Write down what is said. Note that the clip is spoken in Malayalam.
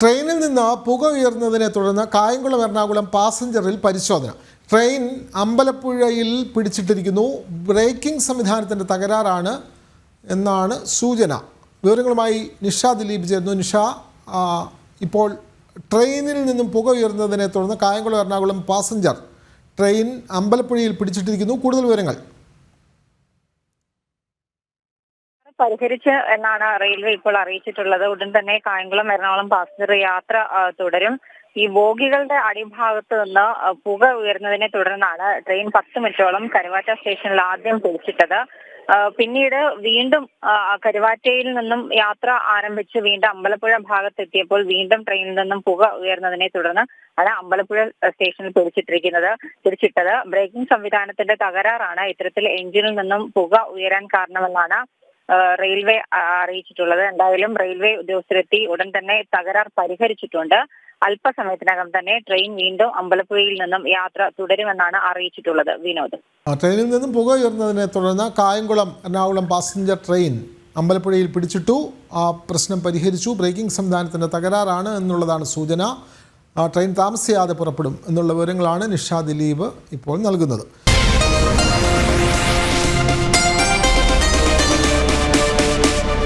ട്രെയിനിൽ നിന്ന് പുക ഉയർന്നതിനെ തുടർന്ന് കായംകുളം എറണാകുളം പാസഞ്ചറിൽ പരിശോധന. ട്രെയിൻ അമ്പലപ്പുഴയിൽ പിടിച്ചിട്ടിരിക്കുന്നു. ബ്രേക്കിംഗ് സംവിധാനത്തിൻ്റെ തകരാറാണ് എന്നാണ് സൂചന. വിവരങ്ങളുമായി നിഷ ദിലീപ് ചേർന്നു. നിഷ, ഇപ്പോൾ ട്രെയിനിൽ നിന്നും പുക ഉയർന്നതിനെ തുടർന്ന് കായംകുളം എറണാകുളം പാസഞ്ചർ ട്രെയിൻ അമ്പലപ്പുഴയിൽ പിടിച്ചിട്ടിരിക്കുന്നു. കൂടുതൽ വിവരങ്ങൾ. പരിഹരിച്ച് എന്നാണ് റെയിൽവേ ഇപ്പോൾ അറിയിച്ചിട്ടുള്ളത്. ഉടൻ തന്നെ കായംകുളം എറണാകുളം പാസഞ്ചർ യാത്ര തുടരും. ഈ ബോഗികളുടെ അടിഭാഗത്ത് നിന്ന് പുക ഉയർന്നതിനെ തുടർന്നാണ് ട്രെയിൻ 10 മിനിറ്റോളം കരുവാറ്റ സ്റ്റേഷനിൽ ആദ്യം പിടിച്ചിട്ടത്. പിന്നീട് വീണ്ടും കരുവാറ്റയിൽ നിന്നും യാത്ര ആരംഭിച്ച് വീണ്ടും അമ്പലപ്പുഴ ഭാഗത്തെത്തിയപ്പോൾ വീണ്ടും ട്രെയിനിൽ നിന്നും പുക ഉയർന്നതിനെ തുടർന്ന് ആണ് അമ്പലപ്പുഴ സ്റ്റേഷനിൽ പിടിച്ചിട്ടത്. ബ്രേക്കിംഗ് സംവിധാനത്തിന്റെ തകരാറാണ് ഇത്തരത്തിൽ എഞ്ചിനിൽ നിന്നും പുക ഉയരാൻ കാരണമെന്നാണ് റെയിൽവേ അറിയിച്ചിട്ടുള്ളത്. എന്തായാലും റെയിൽവേ ഉദ്യോഗസ്ഥരെത്തി ഉടൻ തന്നെ തകരാർ പരിഹരിച്ചിട്ടുണ്ട്. അല്പസമയത്തിനകം തന്നെ ട്രെയിൻ വീണ്ടും അമ്പലപ്പുഴയിൽ നിന്നും യാത്ര തുടരുമെന്നാണ് അറിയിച്ചിട്ടുള്ളത്. വിനോദ്, ട്രെയിനിൽ നിന്നും പുക ഉയർന്നതിനെ തുടർന്ന് കായംകുളം എറണാകുളം പാസഞ്ചർ ട്രെയിൻ അമ്പലപ്പുഴയിൽ പിടിച്ചിട്ടു. ആ പ്രശ്നം പരിഹരിച്ചു. ബ്രേക്കിംഗ് സംവിധാനത്തിൻ്റെ തകരാറാണ് എന്നുള്ളതാണ് സൂചന. ട്രെയിൻ താമസിയാതെ പുറപ്പെടും എന്നുള്ള വിവരങ്ങളാണ് നിഷ ദിലീപ് ഇപ്പോൾ നൽകുന്നത്.